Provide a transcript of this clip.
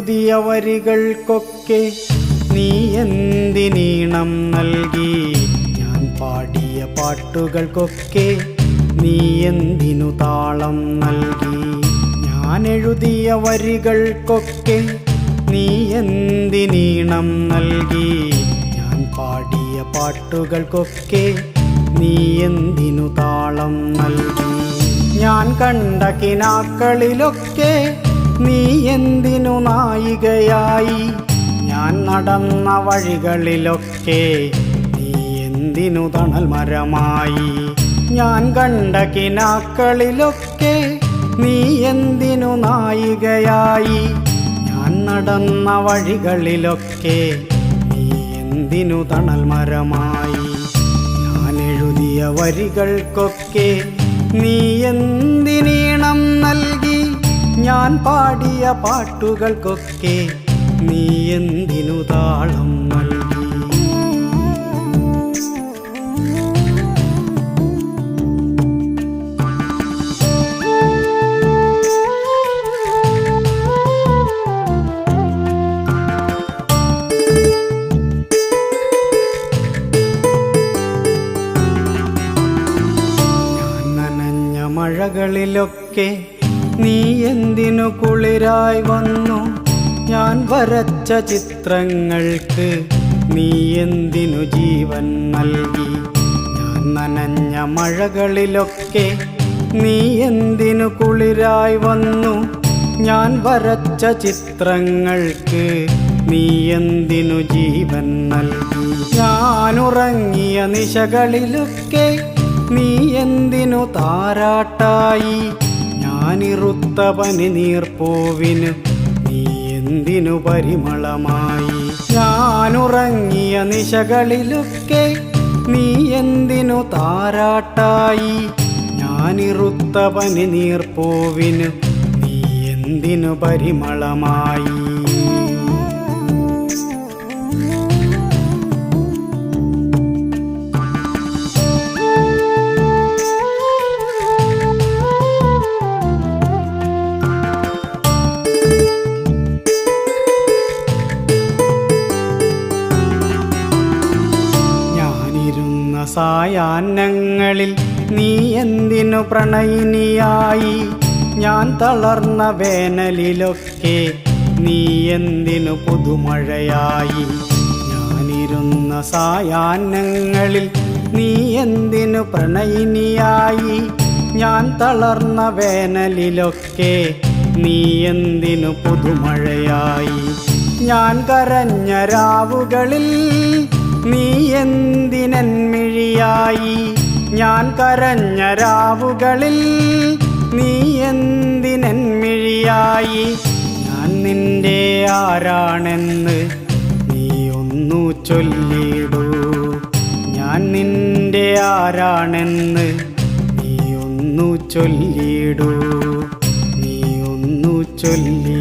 എഴുതിയ വരികൾക്കൊക്കെ നീ എന്തിനീണം നൽകി? ഞാൻ പാടിയ പാട്ടുകൾക്കൊക്കെ നീ എന്തിനു താളം നൽകി? ഞാൻ എഴുതിയ വരികൾക്കൊക്കെ നീ എന്തിനീണം നൽകി? ഞാൻ പാടിയ പാട്ടുകൾക്കൊക്കെ നീ എന്തിനു താളം നൽകി? ഞാൻ കണ്ട കിനാക്കളിലൊക്കെ നീ എന്തിനു നായികയായി? ഞാൻ നടന്ന വഴികളിലൊക്കെ നീ എന്തിനു തണൽ മരമായി? ഞാൻ കണ്ട കിനാക്കളിലൊക്കെ നീ എന്തിനു നായികയായി? ഞാൻ നടന്ന വഴികളിലൊക്കെ നീ എന്തിനു തണൽ മരമായി? ഞാൻ എഴുതിയ വരികൾക്കൊക്കെ നീ എന്തിനീണം നൽകി? ഞാൻ പാടിയ പാട്ടുകൾക്കൊക്കെ നീ എന്തിനു താളം നൽകി? മഴകളിലൊക്കെ നീ എന്തിനു കുളിരായി വന്നു? ഞാൻ വരച്ച ചിത്രങ്ങൾക്ക് നീ എന്തിനു ജീവൻ നൽകി? ഞാൻ നനഞ്ഞ മഴകളിലൊക്കെ നീ എന്തിനു കുളിരായി വന്നു? ഞാൻ വരച്ച ചിത്രങ്ങൾക്ക് നീ എന്തിനു ജീവൻ നൽകി? ഞാനുറങ്ങിയ നിശകളിലൊക്കെ നീ എന്തിനു താരാട്ടായി? ഞാനിറുത്ത പനിനീർപ്പൂവിന് നീ എന്തിനു പരിമളമായി? ഞാനുറങ്ങിയ നിശകളിലൊക്കെ നീ എന്തിനു താരാട്ടായി? ഞാനിറുത്ത പനിനീർപ്പൂവിന് നീ എന്തിനു പരിമളമായി? സായാഹ്നങ്ങളിൽ നീ എന്തിനു പ്രണയിനിയായി? ഞാൻ തളർന്ന വേനലിലൊക്കെ നീ എന്തിനു പുതുമഴയായി? ഞാനിരുന്ന സായാഹ്നങ്ങളിൽ നീ എന്തിനു പ്രണയിനിയായി? ഞാൻ തളർന്ന വേനലിലൊക്കെ നീ എന്തിനു പുതുമഴയായി? ഞാൻ കരഞ്ഞ രാവുകളിൽ നീ എന്തിനെൻമിഴിയായി? ഞാൻ കരഞ്ഞ രാവുകളിൽ നീ എന്തിനെൻമിഴിയായി? ഞാൻ നിന്റെ ആരാണെന്ന് നീ ഒന്നു ചൊല്ലിടൂ. ഞാൻ നിന്റെ ആരാണെന്ന് നീ ഒന്നു ചൊല്ലിടൂ. നീ ഒന്നു ചൊല്ലി